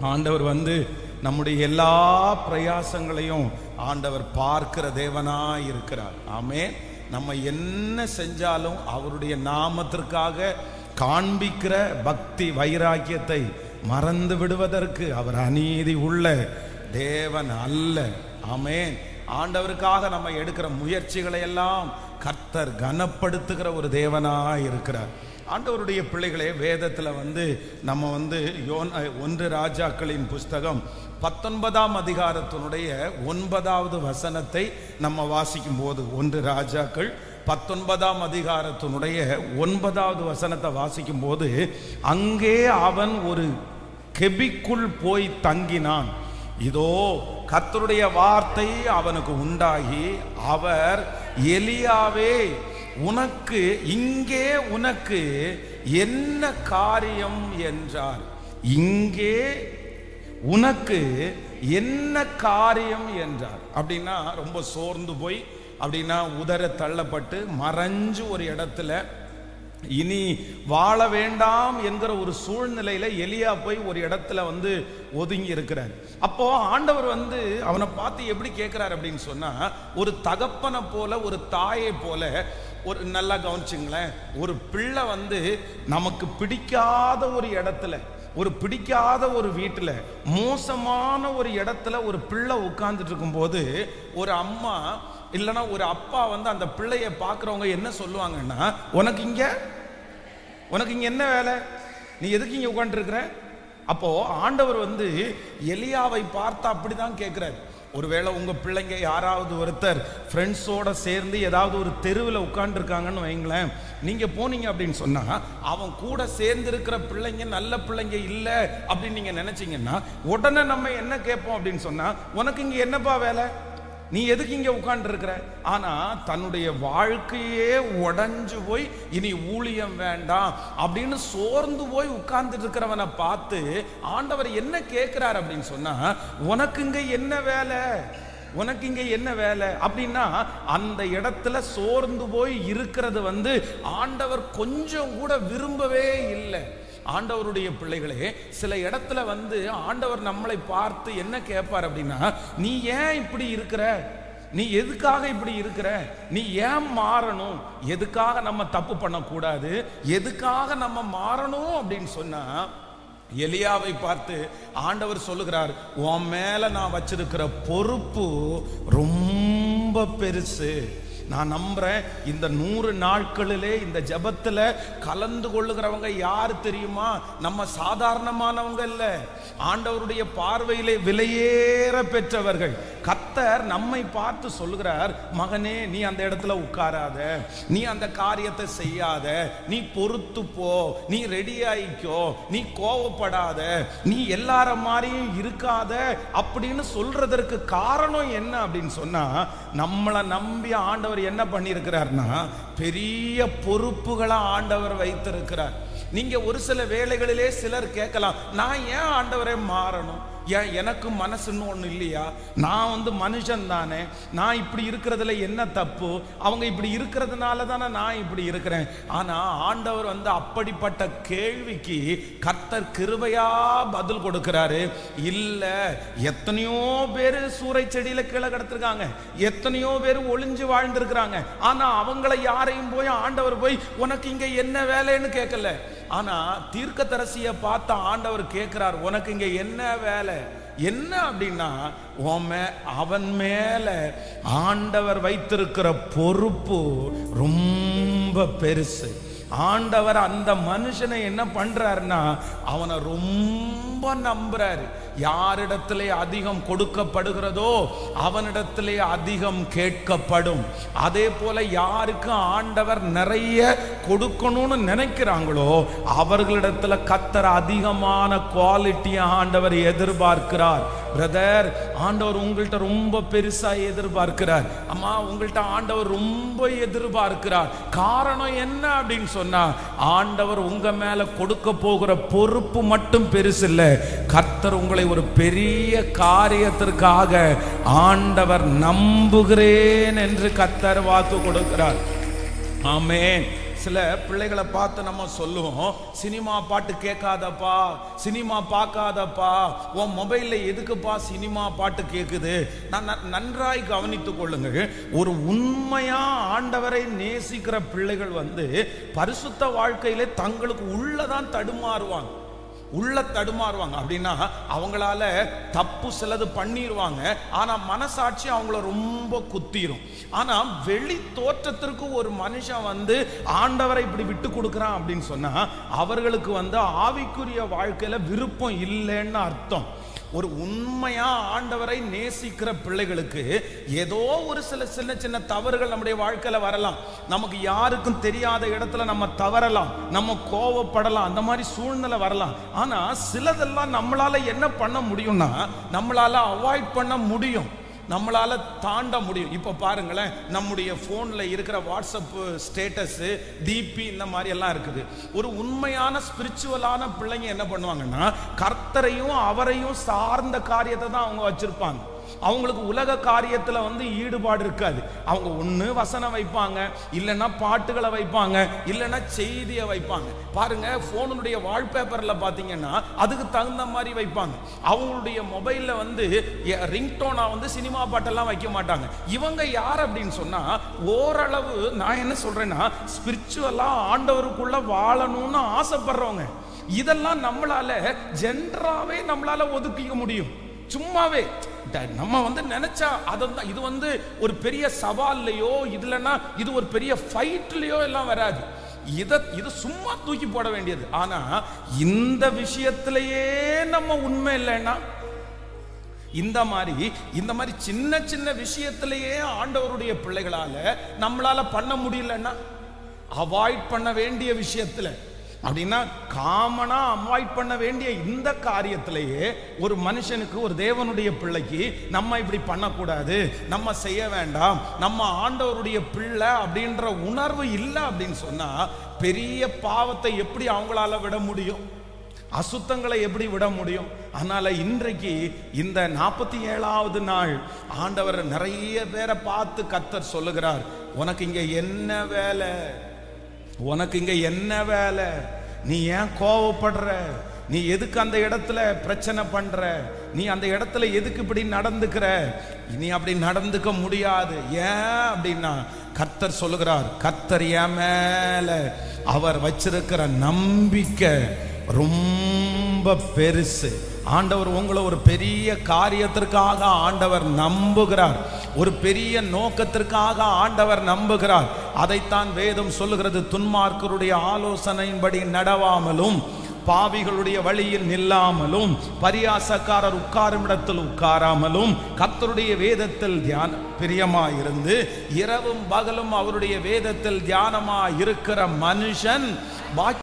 ஆண்டவர் வந்து நம்முடைய எல்லா பிரயாசங்களையும் ஆண்டவர் பார்க்கிற தேவனாய் இருக்கிறார். ஆமென். நம்ம என்ன செஞ்சாலும் அவருடைய நாமத்திற்காக காண்பிக்கிற பக்தி வைராக்கியத்தை மறந்து விடுவதற்கு அவர் அநீதி உள்ள தேவன் அல்ல. ஆமென். ஆண்டவருக்காக நம்ம எடுக்கிற முயற்சிகளை எல்லாம் கர்த்தர் கனப்படுத்துகிற ஒரு தேவனாய் இருக்கிறார். ஆண்டவருடைய பிள்ளைகளே, வேதத்தில் வந்து நம்ம வந்து 1 ராஜாக்களின் புஸ்தகம் 19ஆம் அதிகாரத்தினுடைய 9வது வசனத்தை நம்ம வாசிக்கும் போது, 1 ராஜாக்கள் 19ஆம் அதிகாரத்தினுடைய 9வது வசனத்தை வாசிக்கும் போது, அங்கே அவன் ஒரு கெபிக்குள் போய் தங்கினான். இதோ கர்த்தருடைய வார்த்தை அவனுக்கு உண்டாகி, அவர் எலியாவே, உனக்கு இங்கே உனக்கு என்ன காரியம் என்றார். இங்கே உனக்கு என்ன காரியம் என்றார். அப்படின்னா ரொம்ப சோர்ந்து போய், அப்படின்னா உதற தள்ளப்பட்டு மறைஞ்சு ஒரு இடத்துல இனி வாழ வேண்டாம் என்கிற ஒரு சூழ்நிலையில எலியா போய் ஒரு இடத்துல வந்து ஒதுங்கி இருக்கிறார். அப்போ ஆண்டவர் வந்து அவனை பார்த்து எப்படி கேட்கிறார் அப்படின்னு சொன்னா, ஒரு தகப்பனை போல, ஒரு தாயை போல, ஒரு நல்லா கவனிச்சுங்களேன், ஒரு பிள்ளை வந்து நமக்கு பிடிக்காத ஒரு இடத்துல, ஒரு பிடிக்காத ஒரு வீட்டில், மோசமான ஒரு இடத்துல ஒரு பிள்ளை உட்கார்ந்துட்டு இருக்கும்போது, ஒரு அம்மா இல்லைன்னா ஒரு அப்பா வந்து அந்த பிள்ளைய பார்க்குறவங்க என்ன சொல்லுவாங்கன்னா, உனக்கு இங்க என்ன வேலை, நீ எதுக்கு இங்க உட்காந்துருக்கிற? அப்போ ஆண்டவர் வந்து எலியாவை பார்த்தா அப்படிதான் கேட்கிறாரு. ஒருவேளை உங்க பிள்ளைங்க யாராவது ஒருத்தர் ஃப்ரெண்ட்ஸோட சேர்ந்து ஏதாவது ஒரு தெருவில் உட்காந்துருக்காங்கன்னு வைங்களேன், நீங்க போனீங்க அப்படின்னு சொன்னா, அவன் கூட சேர்ந்து இருக்கிற பிள்ளைங்க நல்ல பிள்ளைங்க இல்லை அப்படின்னு நீங்க நினைச்சீங்கன்னா, உடனே நம்ம என்ன கேட்போம் அப்படின்னு சொன்னா, உனக்கு இங்க என்னப்பா வேலை, நீ எதுக்கு இங்க உட்கார்ந்து இருக்கிற? ஆனா தன்னுடைய வாழ்க்கையே உடைஞ்சு போய் இனி ஊழியம் வேண்டாம் அப்படின்னு சோர்ந்து போய் உட்கார்ந்துட்டு இருக்கிறவனை பார்த்து ஆண்டவர் என்ன கேட்கிறார் அப்படின்னு சொன்னா, உனக்கு இங்க என்ன வேலை, உனக்கு இங்க என்ன வேலை அப்படின்னா, அந்த இடத்துல சோர்ந்து போய் இருக்கிறது வந்து ஆண்டவர் கொஞ்சம் கூட விரும்பவே இல்லை. ஆண்டவருடைய பிள்ளைகளே, சில இடத்துல வந்து ஆண்டவர் நம்மளை பார்த்து என்ன கேட்பார் அப்படின்னா, நீ ஏன் இப்படி இருக்கிற, நீ எதுக்காக இப்படி இருக்கிற, நீ ஏன் மாறணும், எதுக்காக நம்ம தப்பு பண்ணக்கூடாது, எதுக்காக நம்ம மாறணும் அப்படின்னு சொன்னா, எலியாவை பார்த்து ஆண்டவர் சொல்லுகிறார், உன் மேல நான் வச்சிருக்கிற பொறுப்பு ரொம்ப பெருசு. நான் நம்புறேன் இந்த 100 நாட்களிலே இந்த ஜெபத்துல கலந்து கொள்ளுகிறவங்க யார் தெரியுமா? நம்ம சாதாரணமானவங்க இல்ல, ஆண்டவருடைய பார்வையிலே விலையேற பெற்றவர்கள். கர்த்தர் நம்மை பார்த்து சொல்லுகிறார், மகனே நீ அந்த இடத்துல உட்காராத, நீ அந்த காரியத்தை செய்யாத, நீ பொறுத்து போ, நீ ரெடி ஆயிக்கோ, நீ கோவப்படாத, நீ எல்லார மாதிரியும் இருக்காத அப்படின்னு சொல்றதற்கு காரணம் என்ன அப்படின்னு சொன்னா, நம்மளை நம்பி ஆண்டவர் என்ன பண்ணி இருக்கிறார்னா, பெரிய பொறுப்புகளை ஆண்டவர் வைத்திருக்கிறார். நீங்க ஒரு சில வேளைகளிலே சிலர் கேட்கலாம், நான் ஏன் ஆண்டவரே மாறணும், ஏன் எனக்கு மனசுன்னு ஒண்ணு இல்லையா, நான் வந்து மனுஷன் தானே, நான் இப்படி இருக்கிறதுல என்ன தப்பு, அவங்க இப்படி இருக்கிறதுனால தானே நான் இப்படி இருக்கிறேன். ஆனா ஆண்டவர் வந்து அப்படிப்பட்ட கேள்விக்கு கர்த்தர் கிருபையா பதில் கொடுக்கிறாரு. இல்ல, எத்தனையோ பேரு சூறை செடியில கீழே கிடத்திருக்காங்க, எத்தனையோ பேர் ஒளிஞ்சு வாழ்ந்திருக்கிறாங்க. ஆனா அவங்களை யாரையும் போய் ஆண்டவர் போய் உனக்கு இங்க என்ன வேலைன்னு கேட்கல. ஆனா தீர்க்கதரிசியை பார்த்த ஆண்டவர் கேட்கிறார், உனக்கு இங்க என்ன வேலை, என்ன அப்படின்னா, அவன் மேல ஆண்டவர் வைத்திருக்கிற பொறுப்பு ரொம்ப பெருசு. ஆண்டவர் அந்த மனுஷனை என்ன பண்றாருன்னா, அவனை ரொம்ப நம்புறாரு. யாரிடத்திலே அதிகம் கொடுக்கப்படுகிறதோ அவனிடத்திலே அதிகம் கேட்கப்படும். அதே போல யாருக்கு ஆண்டவர் நிறைய கொடுக்கணும்னு நினைக்கிறாங்களோ அவர்களிடத்துல கர்த்தர் அதிகமான குவாலிட்டியை ஆண்டவர் எதிர்பார்க்கிறார். பிரதர், ஆண்டவர் உங்கள்கிட்ட ரொம்ப பெருசா எதிர்பார்க்கிறார். அம்மா, உங்கள்கிட்ட ஆண்டவர் ரொம்ப எதிர்பார்க்கிறார். காரணம் என்ன அப்படின்னு சொன்னா, ஆண்டவர் உங்க மேல கொடுக்க போகிற பொறுப்பு மட்டும் பெருசு இல்ல, கர்த்தர் உங்களை ஒரு பெரிய காரியத்திற்காக ஆண்டவர் நம்புகிறேன் என்று கர்த்தர் வாக்கு கொடுக்கிறார். ஆமென். சில பிள்ளைகளை பார்த்து நம்ம சொல்லுவோம், சினிமா பாட்டு கேட்காதப்பா, சினிமா பார்க்காதப்பா, உன் மொபைல்ல எதுக்குப்பா சினிமா பாட்டு கேட்குது. நான் நன்றாய் கவனித்துக் கொள்ளுங்கள். ஒரு உண்மையா ஆண்டவரை நேசிக்கிற பிள்ளைகள் பரிசுத்த வாழ்க்கையிலே தங்களுக்கு உள்ளதான் தடுமாறுவாங்க. அப்படின்னா அவங்களால தப்பு சிலது பண்ணிடுவாங்க, ஆனா மனசாட்சி அவங்கள ரொம்ப குத்திரும். ஆனா வெளி தோற்றத்திற்கு ஒரு மனுஷன் ஆண்டவரை இப்படி விட்டு கொடுக்கிறான் அப்படின்னு சொன்னா அவர்களுக்கு ஆவிக்குரிய வாழ்க்கையில விருப்பம் இல்லைன்னு அர்த்தம். ஒரு உண்மையா ஆண்டவரை நேசிக்கிற பிள்ளைகளுக்கு ஏதோ ஒரு சின்ன சின்ன தவறுகள் நம்முடைய வாழ்க்கையில வரலாம். நமக்கு யாருக்கும் தெரியாத இடத்துல நம்ம தவறலாம், நம்ம கோவப்படலாம், அந்த மாதிரி சூழ்நிலை வரலாம். ஆனா சிலதெல்லாம் நம்மளால என்ன பண்ண முடியும்னா நம்மளால அவாய்ட் பண்ண முடியும், நம்மளால தாண்ட முடியும். இப்ப பாருங்களேன், நம்முடைய போன்ல இருக்கிற வாட்ஸ்அப் ஸ்டேட்டஸ், டிபி இந்த மாதிரி எல்லாம் இருக்குது. ஒரு உண்மையான ஸ்பிரிச்சுவலான பிள்ளைங்க என்ன பண்ணுவாங்கன்னா கர்த்தரையும் அவரையும் சார்ந்த காரியத்தை தான் அவங்க வச்சிருப்பாங்க. அவங்களுக்கு உலக காரியத்துல ஈடுபாடு இருக்காது. அவங்க ஒண்ணு வசனம் வைப்பாங்க, இல்லைன்னா பாட்டுகளை வைப்பாங்க, இல்லைன்னா செய்தியை வைப்பாங்க. பாருங்க, போனுடைய வால்பேப்பர்ல பாத்தீங்கன்னா அதுக்கு தகுந்த மாதிரி வைப்பாங்க. அவங்களுடைய மொபைல்ல ரிங்டோனா சினிமா பாட்டெல்லாம் வைக்க மாட்டாங்க. இவங்க யார் அப்படின்னு சொன்னா ஓரளவு நான் என்ன சொல்றேன்னா ஸ்பிரிச்சுவலா ஆண்டவருக்குள்ள வாழணும்னு ஆசைப்படுறவங்க. இதெல்லாம் நம்மளால ஜென்ராவே நம்மளால ஒதுக்கிக்க முடியும். சும்மாவே நம்ம நினைச்சா அதான் இது ஒரு பெரிய சவால்லையோ இதுலன்னா இது ஒரு பெரிய ஃபைட்லயோ எல்லாம் வராது. இது சும்மா தூக்கி போட வேண்டியது. ஆனா இந்த விஷயத்திலேயே நம்ம உண்மை இல்லைன்னா, இந்த மாதிரி சின்ன சின்ன விஷயத்திலேயே ஆண்டவருடைய பிள்ளைகளால நம்மளால பண்ண முடியலன்னா, அவாய்ட் பண்ண வேண்டிய விஷயத்துல அப்படின்னா காமனா அவாய்ட் பண்ண வேண்டிய இந்த காரியத்திலேயே ஒரு மனுஷனுக்கு, ஒரு தேவனுடைய பிள்ளைக்கு நம்ம இப்படி பண்ணக்கூடாது, நம்ம செய்ய வேண்டாம், நம்ம ஆண்டவருடைய பிள்ளை அப்படின்ற உணர்வு இல்லை அப்படின்னு சொன்னா பெரிய பாவத்தை எப்படி அவங்களால விட முடியும்? அசுத்தங்களை எப்படி விட முடியும்? அதனால இன்றைக்கு இந்த 47வது நாள் ஆண்டவர் நிறைய பேரை பார்த்து கர்த்தர் சொல்லுகிறார், உனக்கு இங்க என்ன வேலை? உனக்கு இங்க என்ன வேலை? நீ ஏன் கோவப்படுற? நீ எதுக்கு அந்த இடத்துல பிரச்சனை பண்ற? நீ அந்த இடத்துல எதுக்கு இப்படி நடந்துக்கிற? நீ அப்படி நடந்துக்க முடியாது. ஏன் அப்படின்னா கர்த்தர் சொல்லுகிறார், கர்த்தர் என் மேல அவர் வச்சிருக்கிற நம்பிக்கை ரொம்ப பெருசு. ஆண்டவர் உங்களை ஒரு பெரிய காரியத்திற்காக ஆண்டவர் நம்புகிறார், ஒரு பெரிய நோக்கத்திற்காக ஆண்டவர் நம்புகிறார். அதைத்தான் வேதம் சொல்லுகிறது, துன்மார்க்கருடைய ஆலோசனையின்படி நடவாமலும் பாவிகளுடைய வழியில் நில்லாமலும் பரியாசக்காரர் உட்காரும் இடத்தில் உட்காராமலும் கர்த்தருடைய வேதத்தில் தியான பிரியமாயிருந்து இரவும் பகலும் அவருடைய வேதத்தில் தியானமா இருக்கிற மனுஷன்